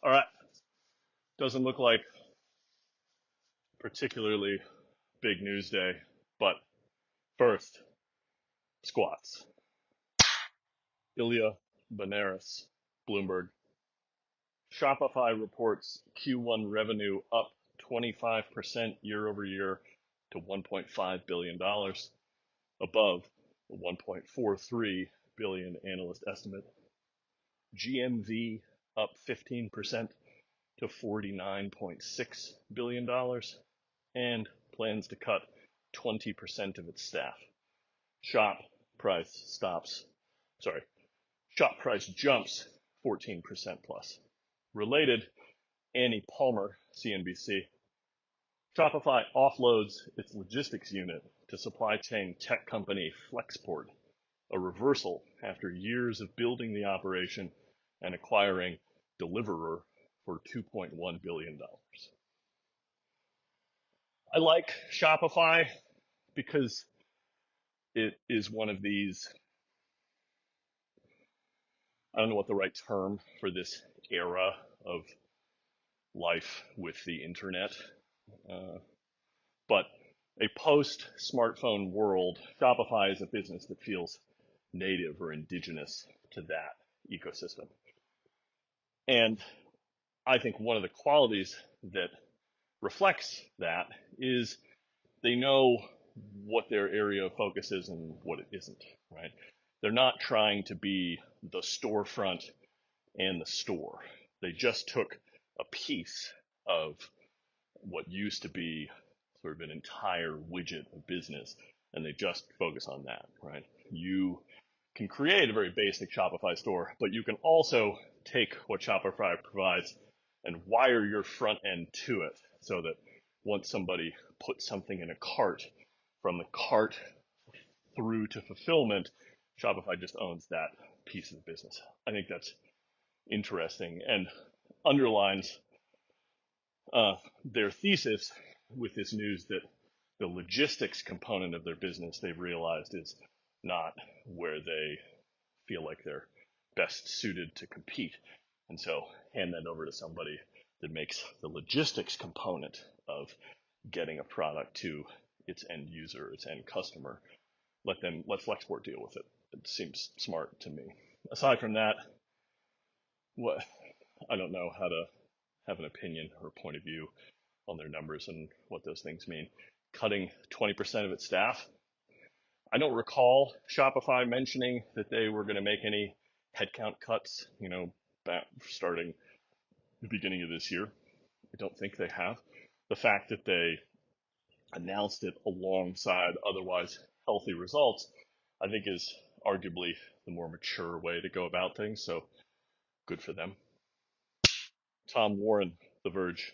All right. Doesn't look like particularly big news day, but first, squats. Ilya Benares, Bloomberg. Shopify reports Q1 revenue up 25% year over year to $1.5 billion, above the $1.43 billion analyst estimate. GMV up 15% to $49.6 billion and plans to cut 20% of its staff. Shop price stops, sorry, shop price jumps 14% plus. Related, Annie Palmer, CNBC. Shopify offloads its logistics unit to supply chain tech company Flexport, a reversal after years of building the operation and acquiring Deliverr for $2.1 billion. I like Shopify because it is one of these, I don't know what the right term for this era of life with the internet, but a post-smartphone world, Shopify is a business that feels native or indigenous to that ecosystem. And I think one of the qualities that reflects that is they know what their area of focus is and what it isn't, right? They're not trying to be the storefront and the store. They just took a piece of what used to be sort of an entire widget of business, and they just focus on that, right? You can create a very basic Shopify store, but you can also take what Shopify provides and wire your front end to it so that once somebody puts something in a cart, from the cart through to fulfillment, Shopify just owns that piece of the business. I think that's interesting and underlines their thesis with this news that the logistics component of their business they've realized is not where they feel like they're best suited to compete. And so hand that over to somebody that makes the logistics component of getting a product to its end user, its end customer. Let Flexport deal with it. It seems smart to me. Aside from that, what I don't know how to have an opinion or point of view on their numbers and what those things mean. Cutting 20% of its staff. I don't recall Shopify mentioning that they were going to make any headcount cuts, back starting the beginning of this year. I don't think they have. The fact that they announced it alongside otherwise healthy results, I think is arguably the more mature way to go about things. So good for them. Tom Warren, The Verge.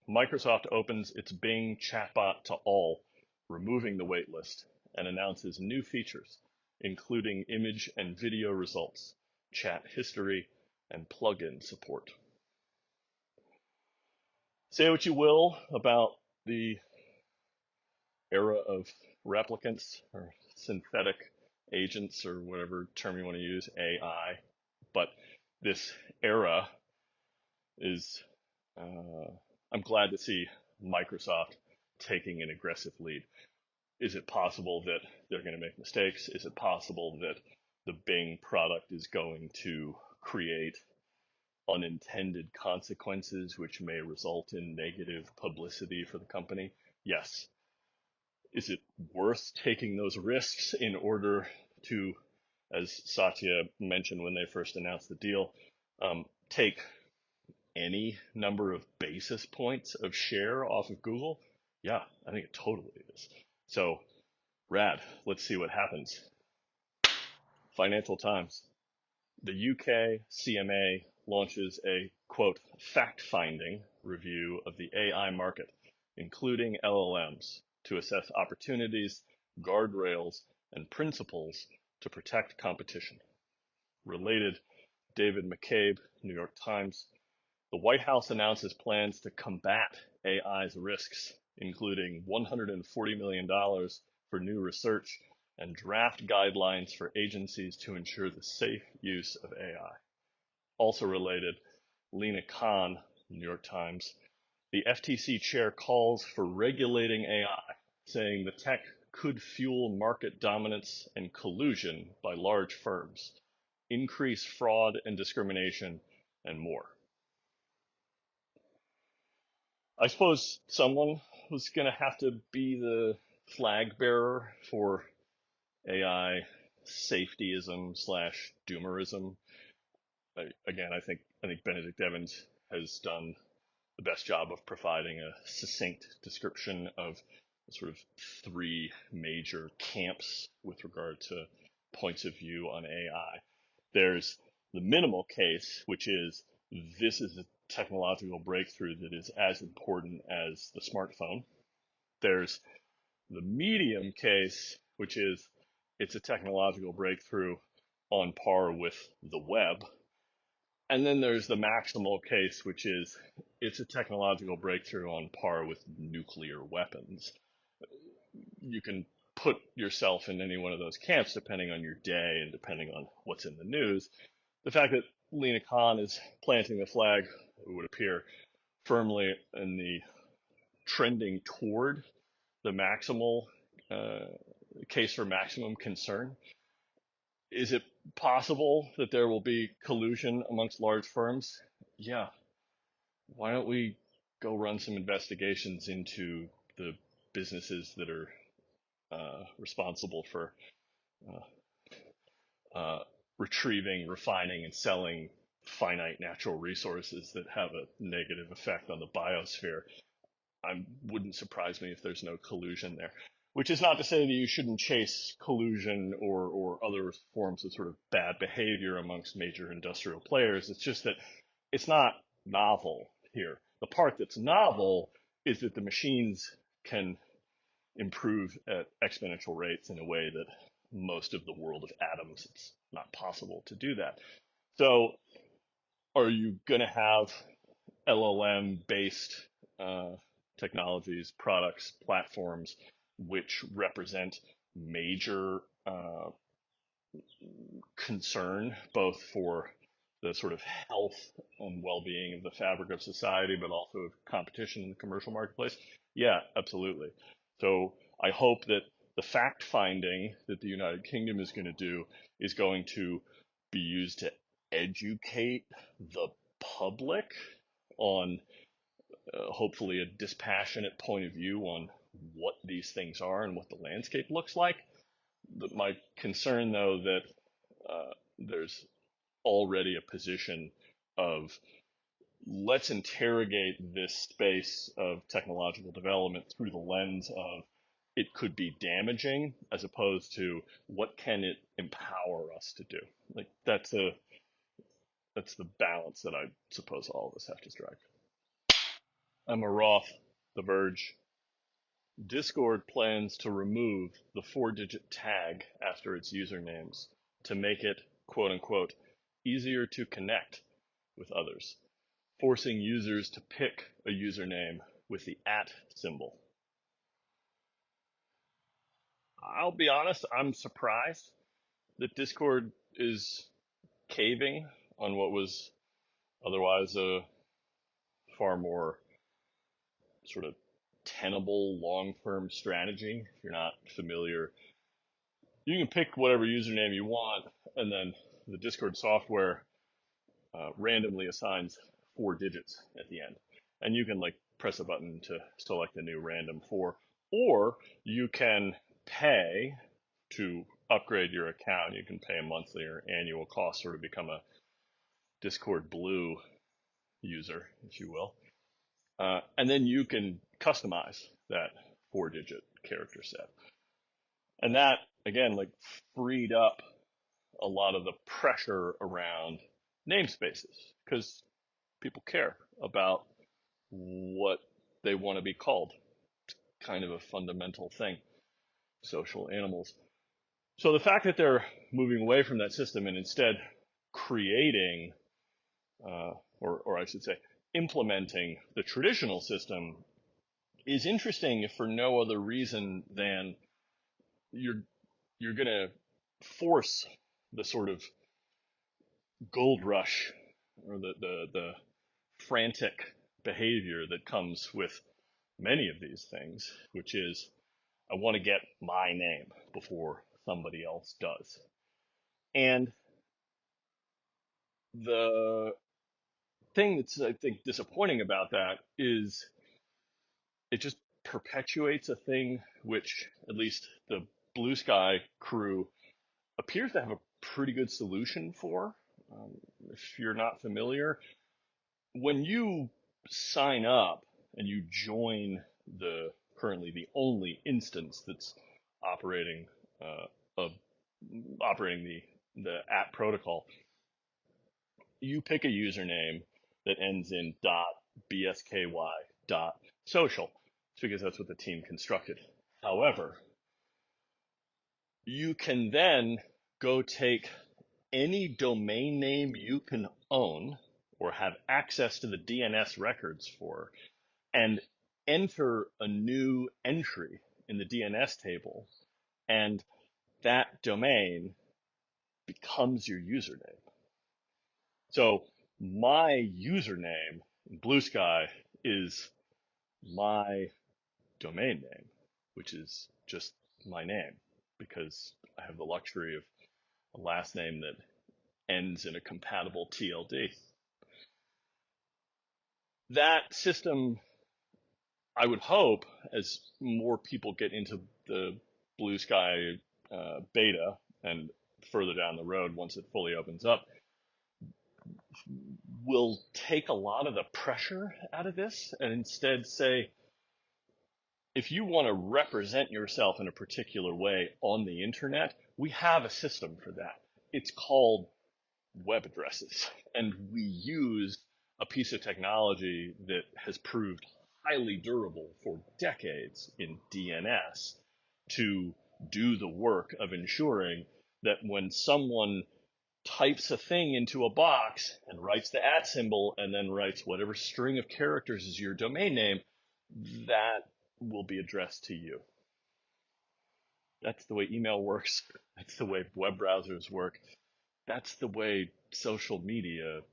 Microsoft opens its Bing chatbot to all, removing the waitlist, and announces new features, including image and video results, chat history, and plugin support. Say what you will about the era of replicants or synthetic agents or whatever term you want to use, AI, but this era is, I'm glad to see Microsoft taking an aggressive lead. Is it possible that they're going to make mistakes? Is it possible that the Bing product is going to create unintended consequences which may result in negative publicity for the company? Yes. Is it worth taking those risks in order to, as Satya mentioned when they first announced the deal, take any number of basis points of share off of Google? Yeah, I think it totally is. So, rad. Let's see what happens. Financial Times. The UK CMA launches a, quote, fact-finding review of the AI market, including LLMs, to assess opportunities, guardrails, and principles to protect competition. Related, David McCabe, New York Times. The White House announces plans to combat AI's risks, including $140 million for new research and draft guidelines for agencies to ensure the safe use of AI. Also related, Lena Khan, New York Times, the FTC chair calls for regulating AI, saying the tech could fuel market dominance and collusion by large firms, increase fraud and discrimination, and more. I suppose someone was going to have to be the flag bearer for AI safetyism slash doomerism. Again, I think Benedict Evans has done the best job of providing a succinct description of sort of three major camps with regard to points of view on AI. There's the minimal case, which is this is a technological breakthrough that is as important as the smartphone. There's the medium case, which is it's a technological breakthrough on par with the web. And then there's the maximal case, which is it's a technological breakthrough on par with nuclear weapons. You can put yourself in any one of those camps depending on your day and depending on what's in the news. The fact that Lena Khan is planting the flag, it would appear, firmly in the trending toward the maximal case for maximum concern. Is it possible that there will be collusion amongst large firms? Yeah. Why don't we go run some investigations into the businesses that are responsible for retrieving, refining, and selling finite natural resources that have a negative effect on the biosphere? Wouldn't surprise me if there's no collusion there. Which is not to say that you shouldn't chase collusion or other forms of sort of bad behavior amongst major industrial players. It's just that it's not novel here. The part that's novel is that the machines can improve at exponential rates in a way that most of the world of atoms, it's not possible to do that. So are you going to have LLM based technologies, products, platforms, which represent major concern both for the sort of health and well-being of the fabric of society, but also of competition in the commercial marketplace? Yeah, absolutely. So I hope that the fact finding that the United Kingdom is going to do is going to be used to educate the public on hopefully a dispassionate point of view on what these things are and what the landscape looks like. My concern, though, that there's already a position of let's interrogate this space of technological development through the lens of it could be damaging as opposed to what can it empower us to do. Like that's the balance that I suppose all of us have to strike. Emma Roth, The Verge. Discord plans to remove the 4-digit tag after its usernames to make it, quote unquote, easier to connect with others, forcing users to pick a username with the @ symbol. I'll be honest, I'm surprised that Discord is caving on what was otherwise a far more sort of tenable long-term strategy. If you're not familiar, you can pick whatever username you want, and then the Discord software randomly assigns 4 digits at the end. And you can like press a button to select a new random 4, or you can pay to upgrade your account. You can pay a monthly or annual cost or to become a Discord Blue user, if you will. And then you can customize that 4-digit character set. And that, again, like freed up a lot of the pressure around namespaces because people care about what they want to be called. It's kind of a fundamental thing, social animals. So the fact that they're moving away from that system and instead creating, or I should say, implementing the traditional system is interesting if for no other reason than you're going to force the sort of gold rush or the frantic behavior that comes with many of these things, which is I want to get my name before somebody else does. And the thing that's, I think, disappointing about that is it just perpetuates a thing which at least the Blue Sky crew appears to have a pretty good solution for. Um, if you're not familiar, when you sign up and you join the currently the only instance that's operating of operating the app protocol, you pick a username that ends in .bsky.social. It's because that's what the team constructed. However, you can then go take any domain name you can own or have access to the DNS records for and enter a new entry in the DNS table, and that domain becomes your username. So my username in Blue Sky is my domain name, which is just my name, because I have the luxury of a last name that ends in a compatible TLD. That system, I would hope, as more people get into the Blue Sky beta and further down the road once it fully opens up, will take a lot of the pressure out of this and instead say, if you want to represent yourself in a particular way on the internet, we have a system for that. It's called web addresses. And we use a piece of technology that has proved highly durable for decades in DNS to do the work of ensuring that when someone types a thing into a box and writes the @ symbol and then writes whatever string of characters is your domain name, that will be addressed to you. That's the way email works. That's the way web browsers work. That's the way social media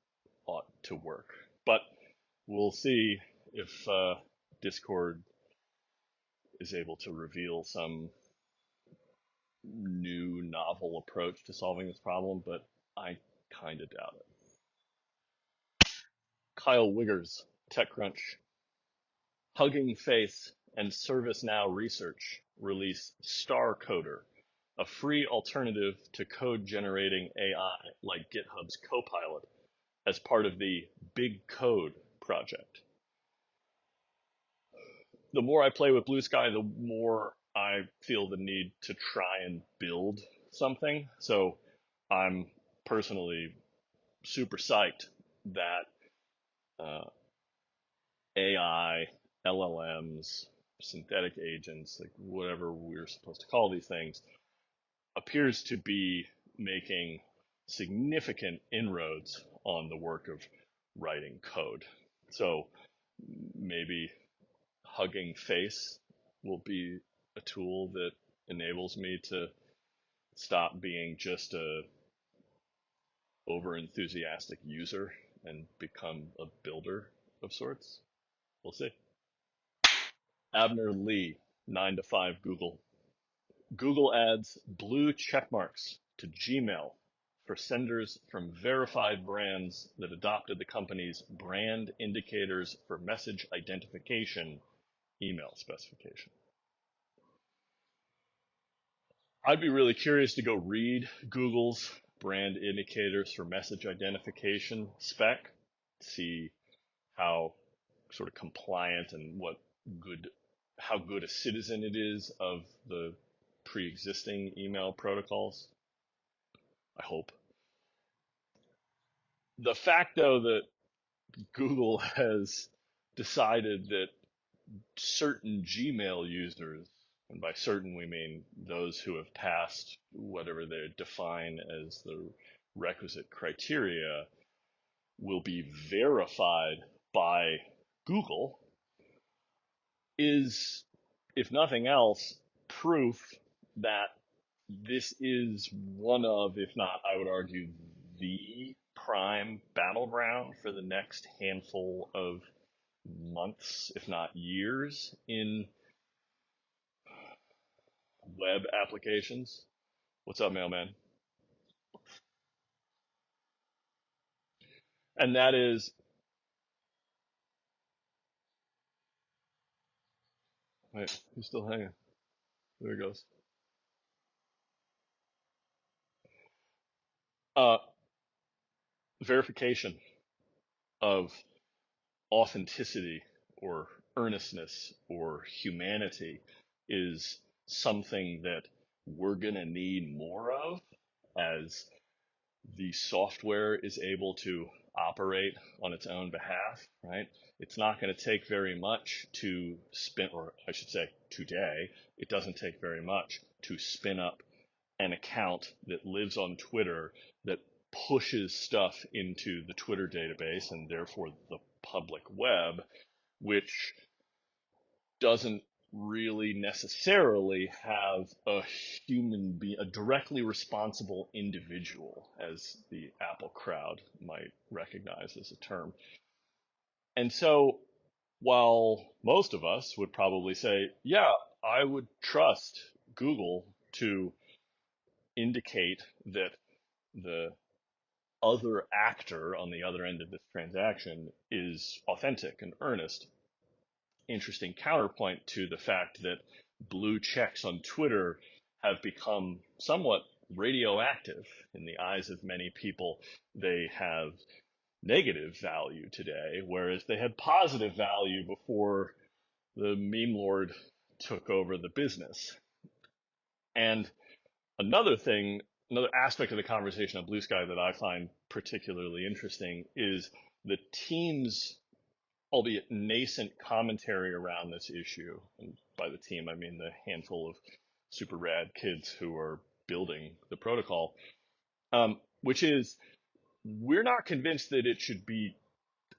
ought to work. But we'll see if Discord is able to reveal some new novel approach to solving this problem, but I kind of doubt it. Kyle Wiggers, TechCrunch. Hugging Face and ServiceNow Research release StarCoder, a free alternative to code generating AI like GitHub's Copilot, as part of the Big Code project. The more I play with Blue Sky, the more I feel the need to try and build something. So I'm personally super psyched that AI, LLMs, synthetic agents, like whatever we're supposed to call these things, appears to be making significant inroads on the work of writing code. So maybe Hugging Face will be a tool that enables me to stop being just a over enthusiastic user and become a builder of sorts. We'll see. Abner Lee, 9 to 5 Google. Google adds blue checkmarks to Gmail for senders from verified brands that adopted the company's brand indicators for message identification email specification. I'd be really curious to go read Google's brand indicators for message identification spec, see how sort of compliant and how good a citizen it is of the pre-existing email protocols. I hope. The fact, though, that Google has decided that certain Gmail users, and by certain we mean those who have passed whatever they define as the requisite criteria, will be verified by Google, is, if nothing else, proof that this is one of, if not, I would argue, the prime battleground for the next handful of months, if not years, in web applications. What's up, mailman? And that is, wait, he's still hanging. There he goes. Uh, Verification of authenticity or earnestness or humanity is something that we're going to need more of as the software is able to operate on its own behalf, right? It's not going to take very much to spin, or I should say today, it doesn't take very much to spin up an account that lives on Twitter that pushes stuff into the Twitter database and therefore the public web, which doesn't really necessarily have a human being, a directly responsible individual, as the Apple crowd might recognize as a term. And so, while most of us would probably say, yeah, I would trust Google to indicate that the other actor on the other end of this transaction is authentic and earnest. Interesting counterpoint to the fact that blue checks on Twitter have become somewhat radioactive in the eyes of many people. They have negative value today, whereas they had positive value before the meme lord took over the business. And another thing, another aspect of the conversation on Blue Sky that I find particularly interesting is the team's, albeit nascent, commentary around this issue. And by the team, I mean the handful of super rad kids who are building the protocol, which is, we're not convinced that it should be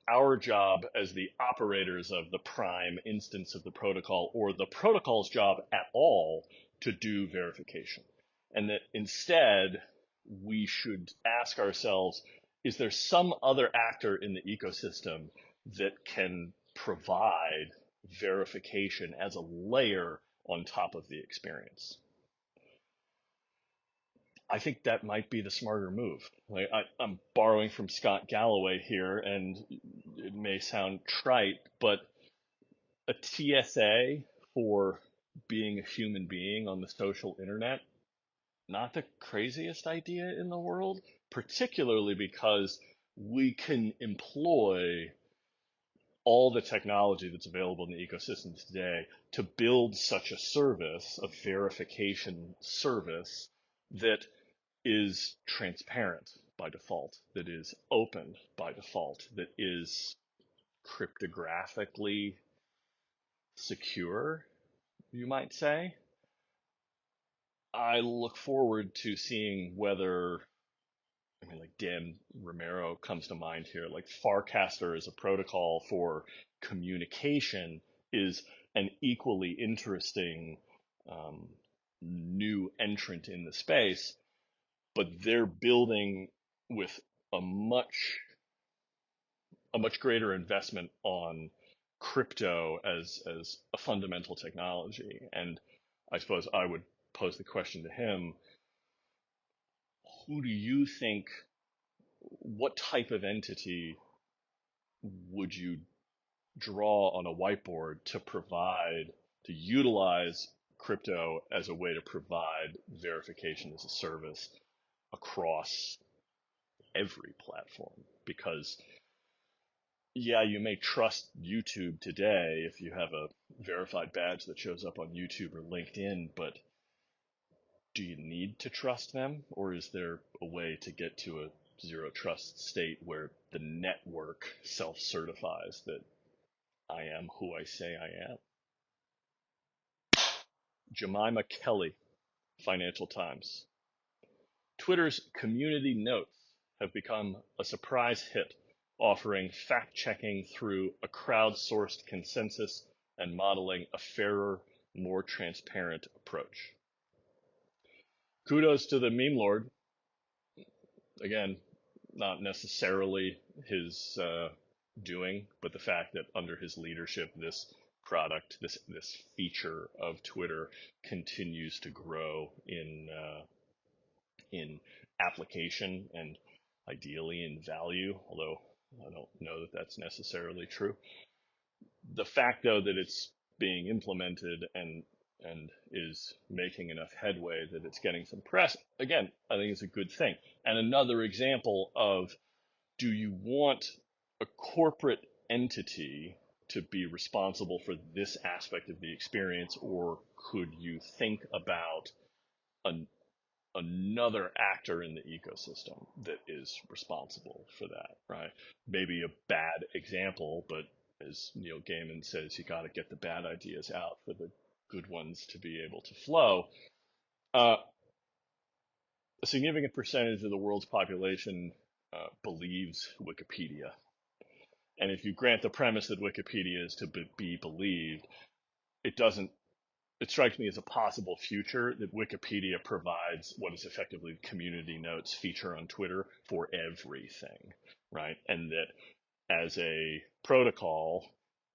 our job as the operators of the prime instance of the protocol, or the protocol's job at all, to do verification. And that instead, we should ask ourselves, is there some other actor in the ecosystem that can provide verification as a layer on top of the experience? I think that might be the smarter move. Like, I'm borrowing from Scott Galloway here, and it may sound trite, but a TSA for being a human being on the social internet, not the craziest idea in the world, particularly because we can employ all the technology that's available in the ecosystem today to build such a service, a verification service, that is transparent by default, that is open by default, that is cryptographically secure, you might say. I look forward to seeing whether, I mean, like Dan Romero comes to mind here, like Farcaster as a protocol for communication is an equally interesting new entrant in the space, but they're building with a much greater investment on crypto as a fundamental technology. And I suppose I would pose the question to him, who do you think, what type of entity would you draw on a whiteboard to provide, to utilize crypto as a way to provide verification as a service across every platform? Because yeah, you may trust YouTube today if you have a verified badge that shows up on YouTube or LinkedIn, but do you need to trust them? Or is there a way to get to a zero trust state where the network self-certifies that I am who I say I am? Jemima Kelly, Financial Times. Twitter's community notes have become a surprise hit, offering fact-checking through a crowdsourced consensus and modeling a fairer, more transparent approach. Kudos to the meme lord. Again, not necessarily his doing, but the fact that under his leadership, this product, this feature of Twitter continues to grow in application and ideally in value, although I don't know that that's necessarily true. The fact, though, that it's being implemented and is making enough headway that it's getting some press, again, I think is a good thing. And another example of, do you want a corporate entity to be responsible for this aspect of the experience, or could you think about an another actor in the ecosystem that is responsible for that, right? Maybe a bad example, but as Neil Gaiman says, you got to get the bad ideas out for the good ones to be able to flow. Uh, a significant percentage of the world's population believes Wikipedia. And if you grant the premise that Wikipedia is to be believed, it doesn't it strikes me as a possible future that Wikipedia provides what is effectively the community notes feature on Twitter for everything, right? And that as a protocol,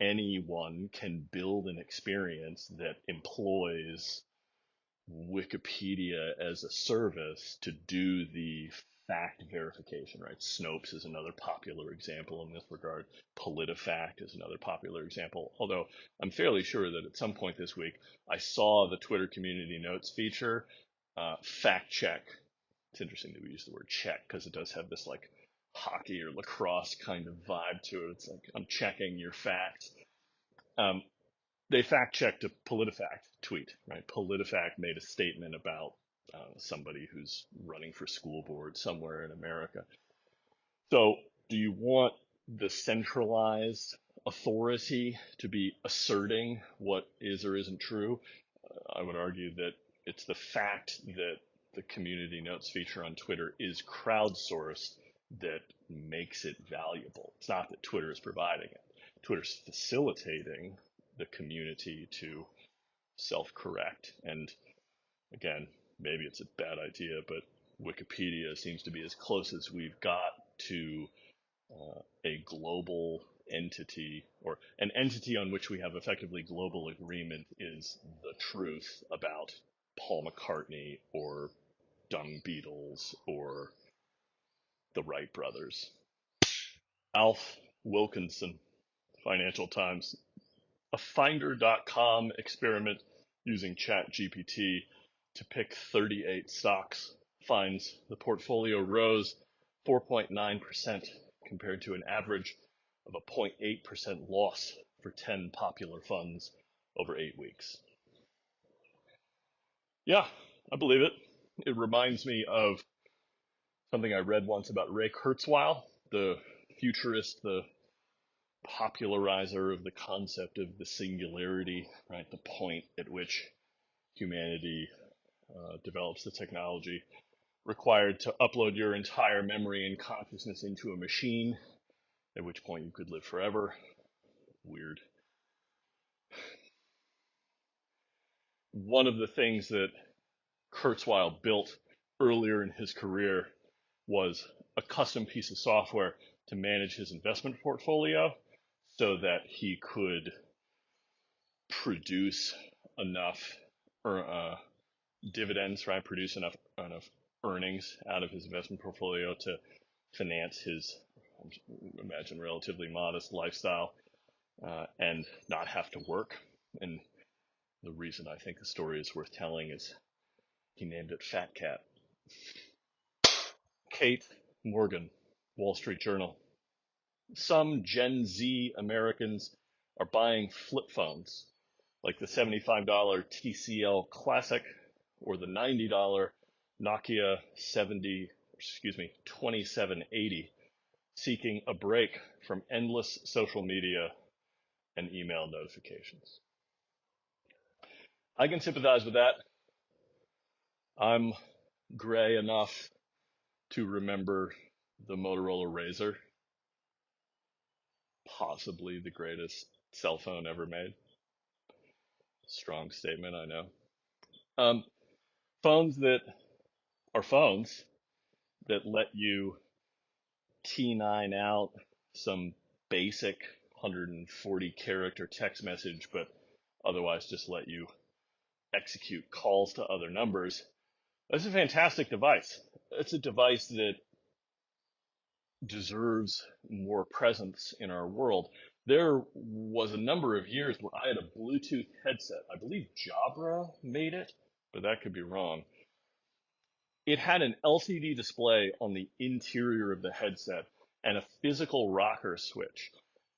anyone can build an experience that employs Wikipedia as a service to do the fact verification, right? Snopes is another popular example in this regard. PolitiFact is another popular example. Although I'm fairly sure that at some point this week I saw the Twitter community notes feature fact check. It's interesting that we use the word check because it does have this like hockey or lacrosse kind of vibe to it. It's like I'm checking your facts. They fact checked a PolitiFact tweet, right? PolitiFact made a statement about somebody who's running for school board somewhere in America. So, do you want the centralized authority to be asserting what is or isn't true? I would argue that it's the fact that the community notes feature on Twitter is crowdsourced that makes it valuable. It's not that Twitter is providing it. Twitter's facilitating the community to self-correct. And again, maybe it's a bad idea, but Wikipedia seems to be as close as we've got to a global entity, or an entity on which we have effectively global agreement is the truth about Paul McCartney or dung beetles or the Wright brothers. Alf Wilkinson, Financial Times. A Finder.com experiment using ChatGPT to pick 38 stocks finds the portfolio rose 4.9% compared to an average of a 0.8% loss for 10 popular funds over 8 weeks. Yeah, I believe it. It reminds me of something I read once about Ray Kurzweil, the futurist, the popularizer of the concept of the singularity, right? The point at which humanity develops the technology required to upload your entire memory and consciousness into a machine, at which point you could live forever. Weird. One of the things that Kurzweil built earlier in his career was a custom piece of software to manage his investment portfolio so that he could produce enough dividends, right? Produce enough earnings out of his investment portfolio to finance his, I imagine, relatively modest lifestyle and not have to work. And the reason I think the story is worth telling is he named it Fat Cat. Kate Morgan, Wall Street Journal. Some Gen Z Americans are buying flip phones like the $75 TCL Classic or the $90 Nokia 2780, seeking a break from endless social media and email notifications. I can sympathize with that. I'm gray enough to remember the Motorola Razr, possibly the greatest cell phone ever made. Strong statement, I know. Phones that are phones that let you T9 out some basic 140 character text message, but otherwise just let you execute calls to other numbers. That's a fantastic device. It's a device that deserves more presence in our world. There was a number of years where I had a Bluetooth headset. I believe Jabra made it, but that could be wrong. It had an LCD display on the interior of the headset and a physical rocker switch.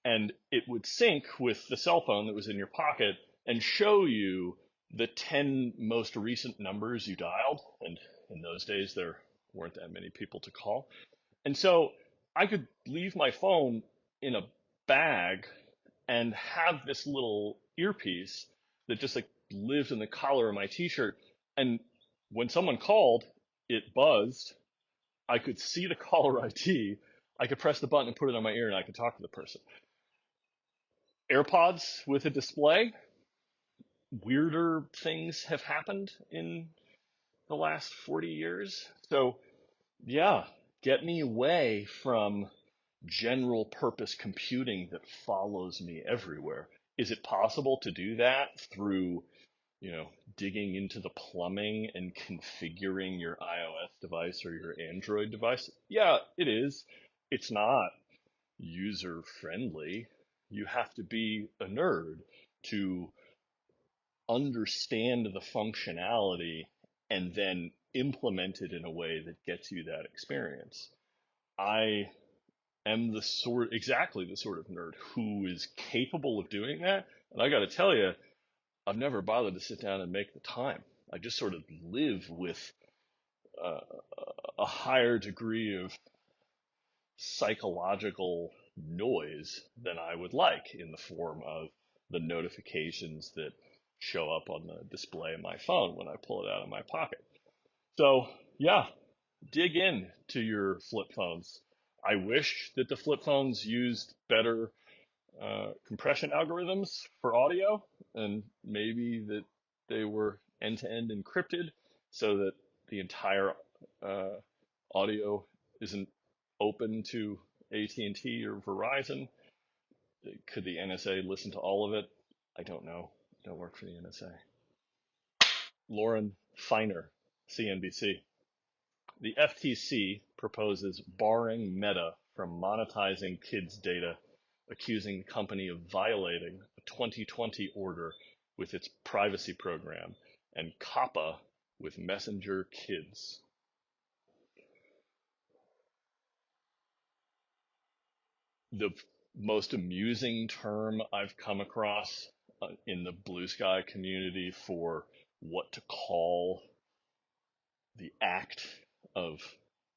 And it would sync with the cell phone that was in your pocket and show you the 10 most recent numbers you dialed. And in those days, there weren't that many people to call. And so I could leave my phone in a bag and have this little earpiece that just like lived in the collar of my t-shirt. And when someone called, it buzzed. I could see the caller ID. I could press the button and put it on my ear and I could talk to the person. AirPods with a display. Weirder things have happened in the last 40 years. So yeah, get me away from general purpose computing that follows me everywhere. Is it possible to do that through, digging into the plumbing and configuring your iOS device or your Android device? Yeah, it is. It's not user friendly. You have to be a nerd to understand the functionality and then implement it in a way that gets you that experience. I am exactly the sort of nerd who is capable of doing that. And I got to tell you, I've never bothered to sit down and make the time. I just sort of live with uh, a higher degree of psychological noise than I would like in the form of the notifications that show up on the display of my phone when I pull it out of my pocket. So yeah, dig in to your flip phones. I wish that the flip phones used better compression algorithms for audio, and maybe that they were end-to-end encrypted so that the entire uh, audio isn't open to AT&T or Verizon. Could the NSA listen to all of it? I don't know. I don't work for the NSA. Lauren Feiner, CNBC. The FTC proposes barring Meta from monetizing kids' data, accusing the company of violating a 2020 order with its privacy program, and COPPA with Messenger Kids. The most amusing term I've come across in the blue sky community for what to call the act of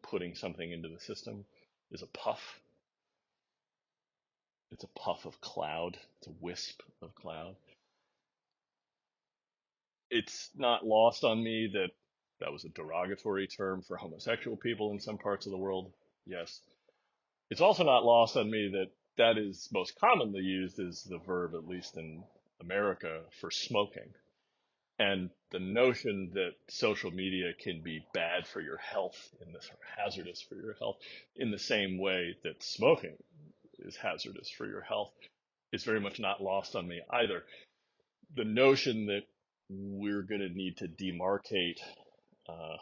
putting something into the system is a puff. It's a puff of cloud. It's a wisp of cloud. It's not lost on me that that was a derogatory term for homosexual people in some parts of the world. Yes. It's also not lost on me that that is most commonly used as the verb, at least in America, for smoking. And the notion that social media can be bad for your health in this, or hazardous for your health in the same way that smoking is hazardous for your health is very much not lost on me either. The notion that we're going to need to demarcate uh,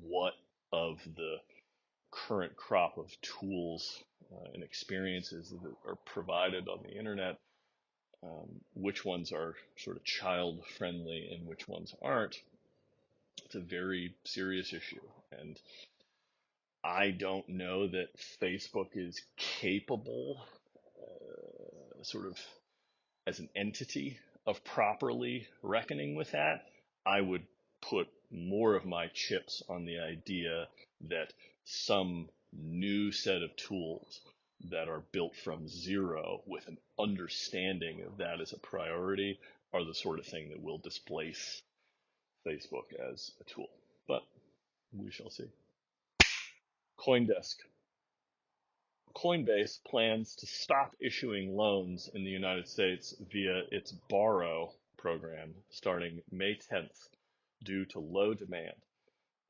what of the current crop of tools and experiences that are provided on the internet, which ones are sort of child friendly and which ones aren't, it's a very serious issue. And I don't know that Facebook is capable, sort of as an entity, of properly reckoning with that. I would put more of my chips on the idea that some new set of tools that are built from zero with an understanding of that as a priority are the sort of thing that will displace Facebook as a tool. But we shall see. CoinDesk. Coinbase plans to stop issuing loans in the United States via its Borrow program starting May 10th due to low demand.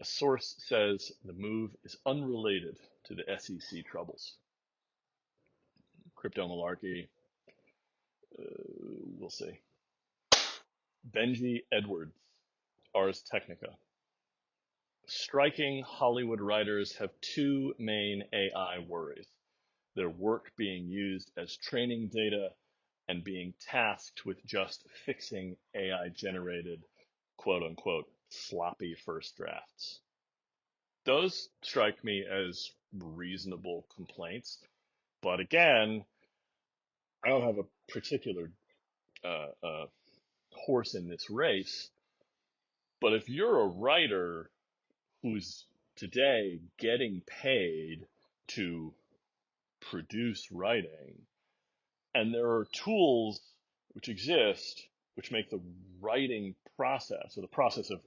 A source says the move is unrelated to the SEC troubles. Crypto Malarkey, we'll see. Benji Edwards, Ars Technica. Striking Hollywood writers have two main AI worries: their work being used as training data and being tasked with just fixing AI generated, quote unquote, sloppy first drafts. Those strike me as reasonable complaints. But again, I don't have a particular horse in this race. But if you're a writer who's today getting paid to produce writing, and there are tools which exist which make the writing process, or the process of,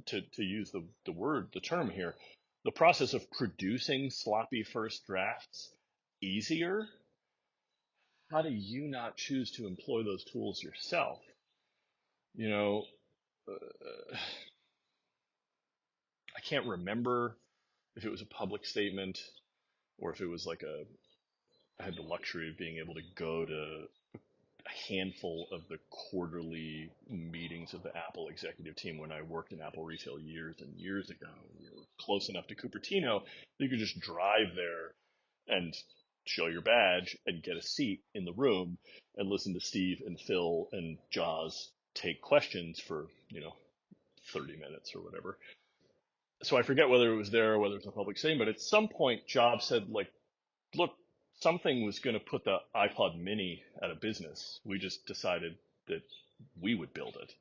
to use the term here, the process of producing sloppy first drafts easier, how do you not choose to employ those tools yourself? You know, I can't remember if it was a public statement or if it was like I had the luxury of being able to go to a handful of the quarterly meetings of the Apple executive team when I worked in Apple retail years and years ago. We were close enough to Cupertino that you could just drive there and show your badge and get a seat in the room and listen to Steve and Phil and Jaws take questions for, 30 minutes or whatever. So I forget whether it was there or whether it was a public saying, but at some point Jobs said, like, look, something was going to put the iPod mini out of business. We just decided that we would build it.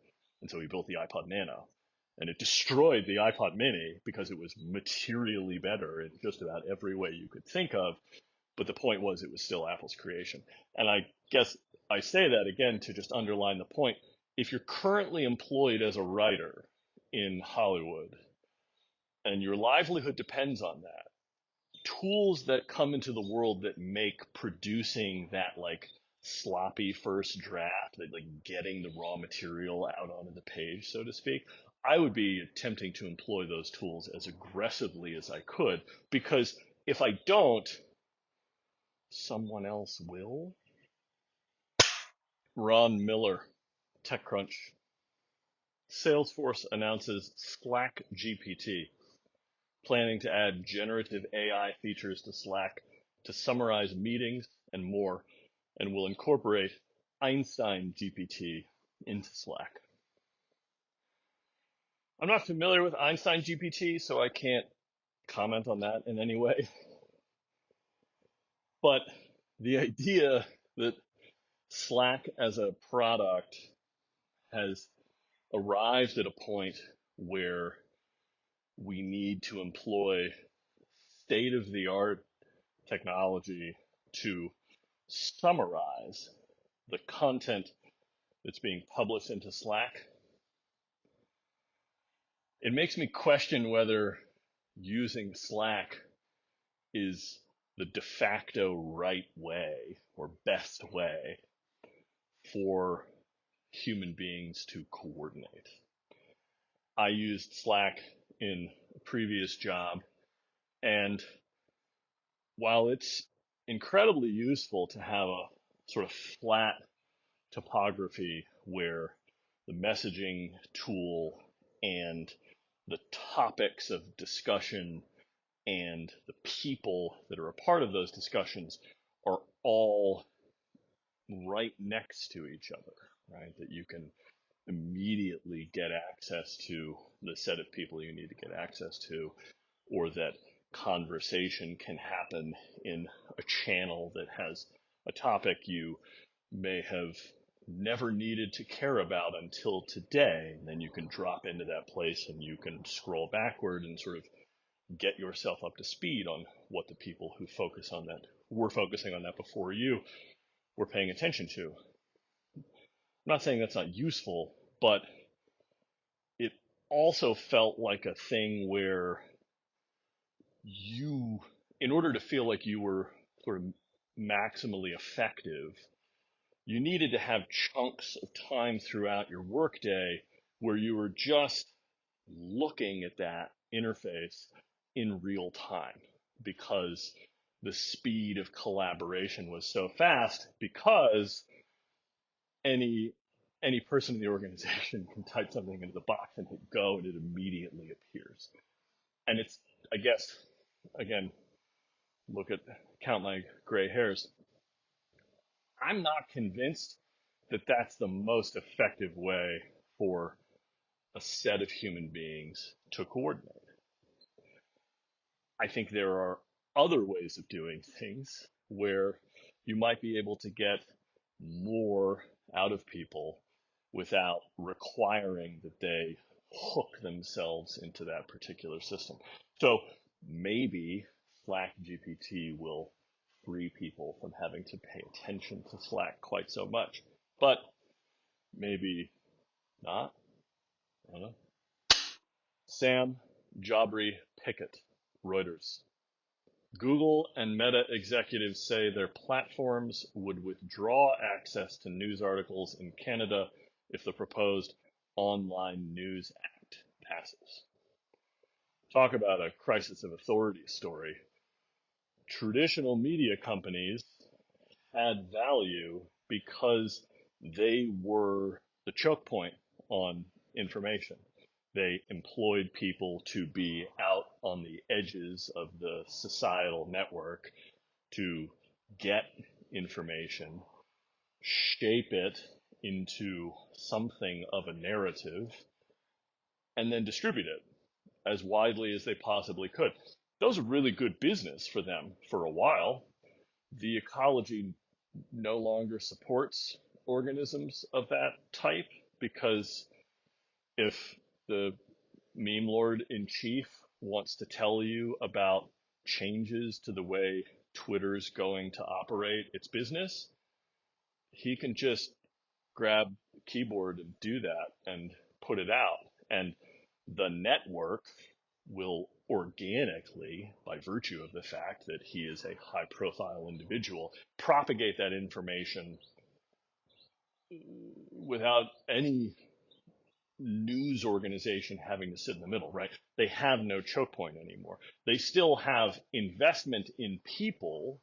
And so we built the iPod Nano. And it destroyed the iPod mini because it was materially better in just about every way you could think of. But the point was, it was still Apple's creation. And I guess I say that again to just underline the point. If you're currently employed as a writer in Hollywood and your livelihood depends on that, tools that come into the world that make producing that like sloppy first draft, that like getting the raw material out onto the page, so to speak, I would be attempting to employ those tools as aggressively as I could, because if I don't, someone else will. Ron Miller, TechCrunch. Salesforce announces Slack GPT, planning to add generative AI features to Slack to summarize meetings and more, and will incorporate Einstein GPT into Slack. I'm not familiar with Einstein GPT, so I can't comment on that in any way. But the idea that Slack as a product has arrived at a point where we need to employ state-of-the-art technology to summarize the content that's being published into Slack, it makes me question whether using Slack is the de facto right way or best way for human beings to coordinate. I used Slack in a previous job, and while it's incredibly useful to have a sort of flat topography where the messaging tool and the topics of discussion and the people that are a part of those discussions are all right next to each other, right? That you can immediately get access to the set of people you need to get access to, or that conversation can happen in a channel that has a topic you may have never needed to care about until today. And then you can drop into that place and you can scroll backward and sort of get yourself up to speed on what the people who focus on that, were focusing on that before you, were paying attention to. I'm not saying that's not useful, but it also felt like a thing where you, in order to feel like you were sort of maximally effective, you needed to have chunks of time throughout your workday where you were just looking at that interface in real time because the speed of collaboration was so fast because any any person in the organization can type something into the box and hit go and it immediately appears. And it's, I guess, again, count my gray hairs. I'm not convinced that that's the most effective way for a set of human beings to coordinate. I think there are other ways of doing things where you might be able to get more out of people without requiring that they hook themselves into that particular system. So maybe Slack GPT will free people from having to pay attention to Slack quite so much, but maybe not. I don't know. Sam Jabri Pickett, Reuters. Google and Meta executives say their platforms would withdraw access to news articles in Canada if the proposed Online News Act passes. Talk about a crisis of authority story. Traditional media companies had value because they were the choke point on information. They employed people to be out on the edges of the societal network to get information, shape it into something of a narrative, and then distribute it as widely as they possibly could. That was a really good business for them for a while. The ecology no longer supports organisms of that type because if the meme lord in chief wants to tell you about changes to the way Twitter's going to operate its business, he can just grab the keyboard and do that and put it out. And the network will organically, by virtue of the fact that he is a high profile individual, propagate that information without any news organization having to sit in the middle, right? They have no choke point anymore. They still have investment in people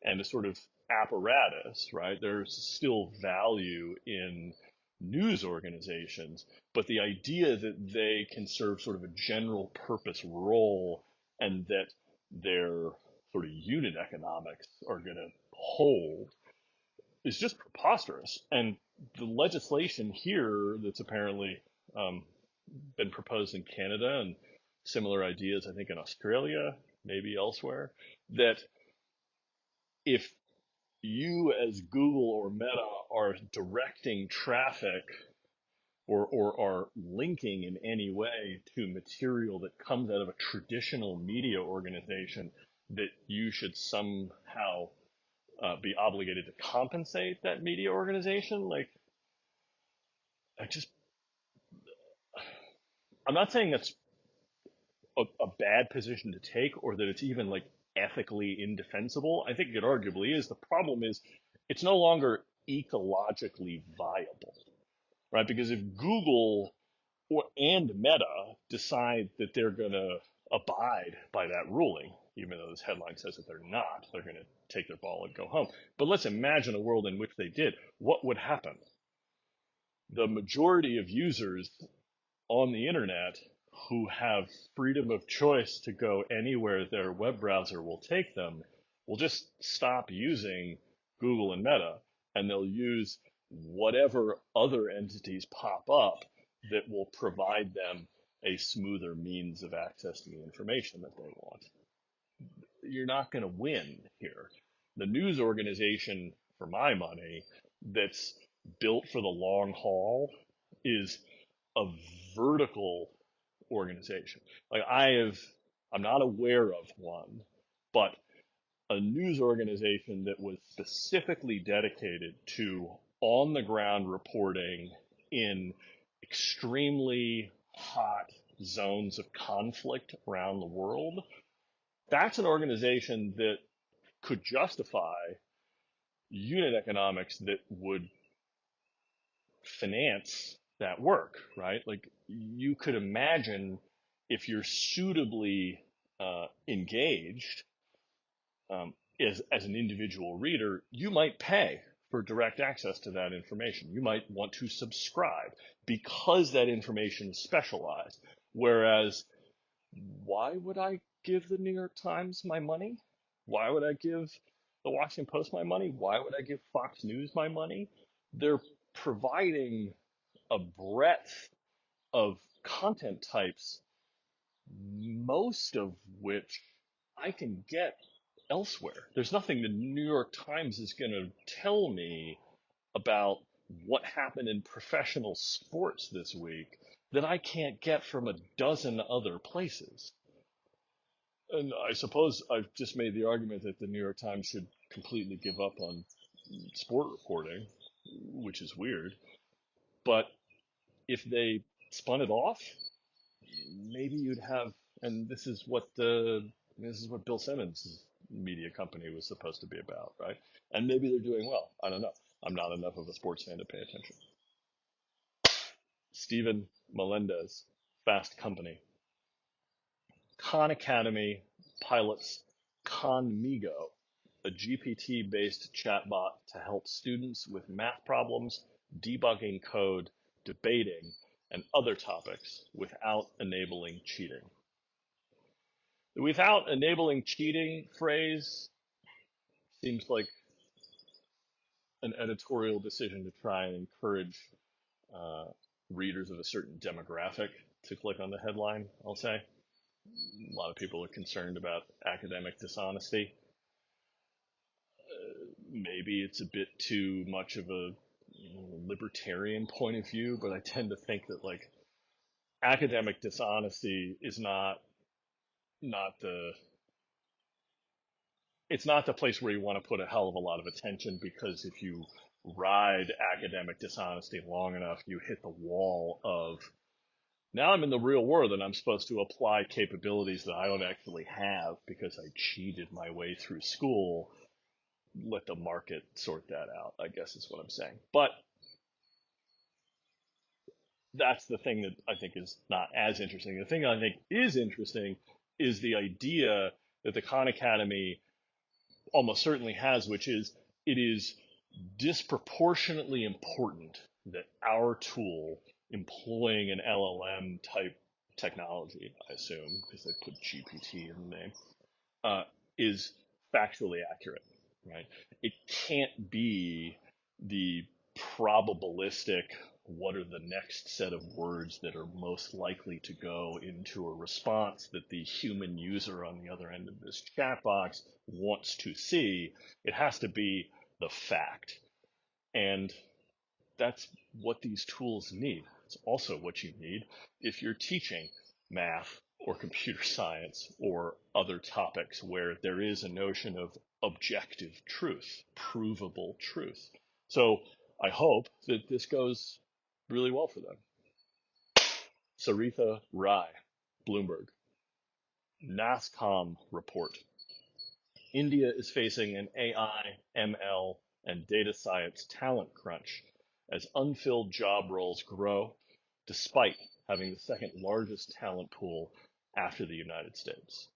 and a sort of apparatus, right? There's still value in news organizations, but the idea that they can serve sort of a general purpose role and that their sort of unit economics are going to hold is just preposterous. And the legislation here that's apparently been proposed in Canada and similar ideas, I think, in Australia, maybe elsewhere, that if you as Google or Meta are directing traffic or are linking in any way to material that comes out of a traditional media organization, that you should somehow be obligated to compensate that media organization. Like, I just, I'm not saying that's a bad position to take or that it's even like ethically indefensible. I think it arguably is. The problem is it's no longer ecologically viable, right? Because if Google and Meta decide that they're going to abide by that ruling, even though this headline says that they're not, they're going to take their ball and go home. But let's imagine a world in which they did. What would happen? The majority of users on the internet who have freedom of choice to go anywhere their web browser will take them will just stop using Google and Meta, and they'll use whatever other entities pop up that will provide them a smoother means of access to the information that they want. You're not going to win here. The news organization, for my money, that's built for the long haul is a vertical organization. Like I'm not aware of one, but a news organization that was specifically dedicated to on the ground reporting in extremely hot zones of conflict around the world. That's an organization that could justify unit economics that would finance that work, right? Like you could imagine if you're suitably engaged as an individual reader, you might pay for direct access to that information. You might want to subscribe because that information is specialized. Whereas, why would I give the New York Times my money? Why would I give the Washington Post my money? Why would I give Fox News my money? They're providing a breadth of content types, most of which I can get elsewhere. There's nothing the New York Times is going to tell me about what happened in professional sports this week that I can't get from a dozen other places. And I suppose I've just made the argument that the New York Times should completely give up on sport reporting, which is weird. But if they spun it off, maybe you'd have, and this is what Bill Simmons' media company was supposed to be about, right? And maybe they're doing well. I don't know. I'm not enough of a sports fan to pay attention. Stephen Melendez, Fast Company. Khan Academy pilots Khanmigo, a GPT-based chatbot to help students with math problems, debugging code, debating, and other topics without enabling cheating. The without enabling cheating phrase seems like an editorial decision to try and encourage uh, readers of a certain demographic to click on the headline, I'll say. A lot of people are concerned about academic dishonesty. Maybe it's a bit too much of a libertarian point of view, but I tend to think that like academic dishonesty is not the it's not the place where you want to put a hell of a lot of attention, because if you ride academic dishonesty long enough, you hit the wall of, now I'm in the real world and I'm supposed to apply capabilities that I don't actually have because I cheated my way through school. Let the market sort that out, I guess is what I'm saying. But that's the thing that I think is not as interesting. The thing I think is interesting is the idea that the Khan Academy almost certainly has, which is it is disproportionately important that our tool, employing an LLM type technology, I assume, because they put GPT in the name, is factually accurate, right? It can't be the probabilistic, what are the next set of words that are most likely to go into a response that the human user on the other end of this chat box wants to see. It has to be the fact. And that's what these tools need. It's also what you need if you're teaching math or computer science or other topics where there is a notion of objective truth, provable truth. So I hope that this goes really well for them. Saritha Rai, Bloomberg. NASCOM report. India is facing an AI, ML, and data science talent crunch as unfilled job roles grow, despite having the second largest talent pool after the United States.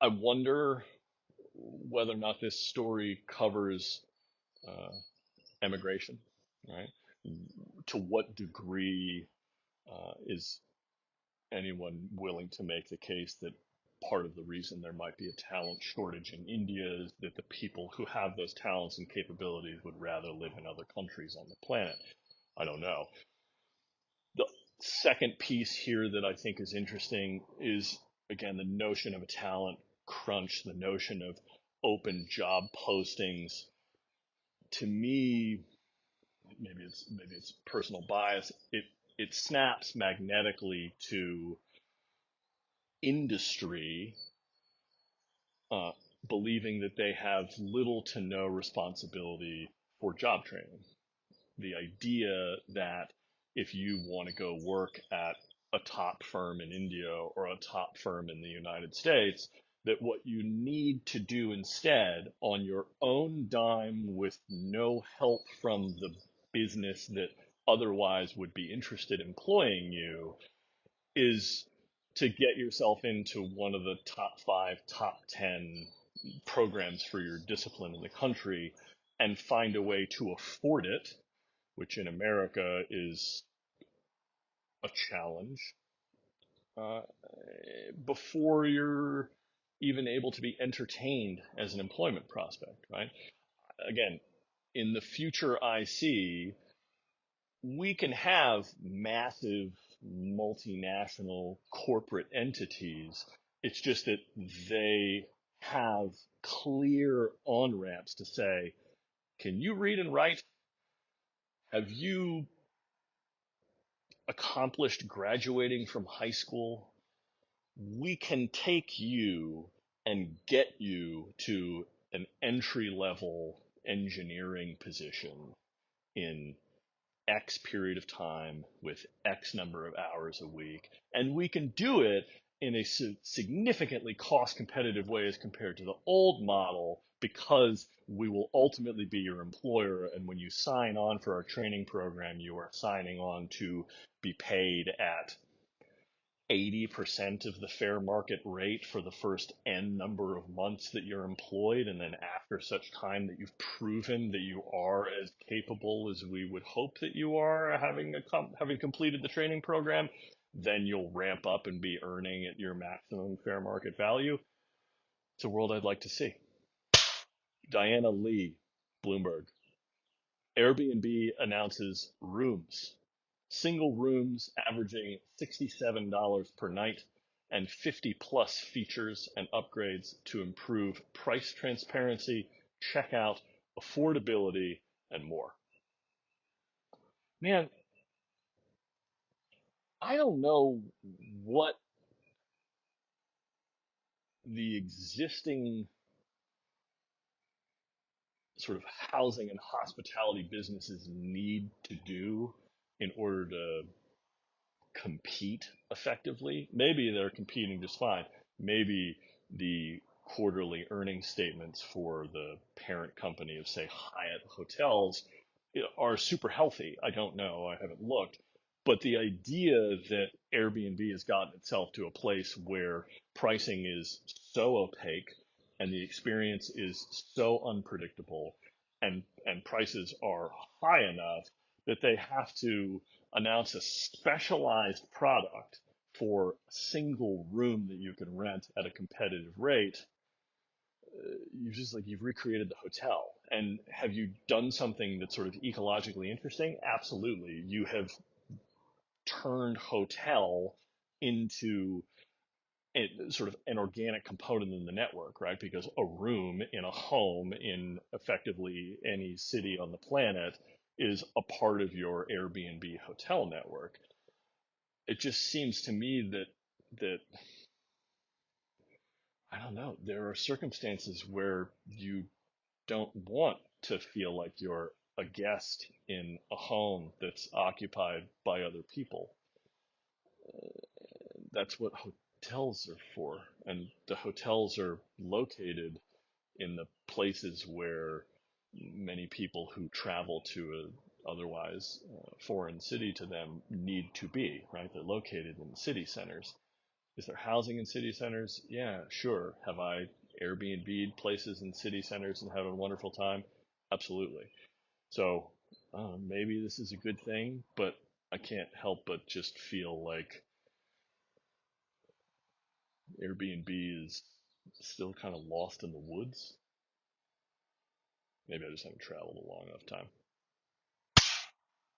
I wonder whether or not this story covers uh, emigration, right? To what degree is anyone willing to make the case that part of the reason there might be a talent shortage in India is that the people who have those talents and capabilities would rather live in other countries on the planet? I don't know. The second piece here that I think is interesting is, again, the notion of a talent crunch, the notion of open job postings. To me, maybe it's personal bias. It snaps magnetically to industry uh, believing that they have little to no responsibility for job training. The idea that if you want to go work at a top firm in India or a top firm in the United States, that what you need to do instead on your own dime with no help from the business that otherwise would be interested in employing you is to get yourself into one of the top 5, top 10 programs for your discipline in the country and find a way to afford it, which in America is a challenge, uh, before you're even able to be entertained as an employment prospect, right? Again, in the future I see, we can have massive multinational corporate entities. It's just that they have clear on ramps to say, can you read and write? Have you accomplished graduating from high school? We can take you and get you to an entry level engineering position in X period of time with X number of hours a week. And we can do it in a significantly cost competitive way as compared to the old model because we will ultimately be your employer. And when you sign on for our training program, you are signing on to be paid at 80% of the fair market rate for the first N number of months that you're employed. And then after such time that you've proven that you are as capable as we would hope that you are, having completed the training program, then you'll ramp up and be earning at your maximum fair market value. It's a world I'd like to see. Diana Lee, Bloomberg. Airbnb announces rooms. Single rooms averaging $67 per night and 50 plus features and upgrades to improve price transparency, checkout, affordability, and more. Man, I don't know what the existing sort of housing and hospitality businesses need to do in order to compete effectively. Maybe they're competing just fine. Maybe the quarterly earnings statements for the parent company of, say, Hyatt Hotels are super healthy. I don't know. I haven't looked. But the idea that Airbnb has gotten itself to a place where pricing is so opaque and the experience is so unpredictable and prices are high enough that they have to announce a specialized product for a single room that you can rent at a competitive rate, you've recreated the hotel. And have you done something that's sort of ecologically interesting? Absolutely. You have turned hotel into sort of an organic component in the network, right? Because a room in a home in effectively any city on the planet is a part of your Airbnb hotel network. It just seems to me that I don't know, there are circumstances where you don't want to feel like you're a guest in a home that's occupied by other people. That's what hotels are for. And the hotels are located in the places where many people who travel to a otherwise foreign city to them need to be, right? They're located in city centers. Is there housing in city centers? Yeah, sure. Have I Airbnb'd places in city centers and had a wonderful time? Absolutely. So maybe this is a good thing, but I can't help but just feel like Airbnb is still kind of lost in the woods. Maybe I just haven't traveled a long enough time.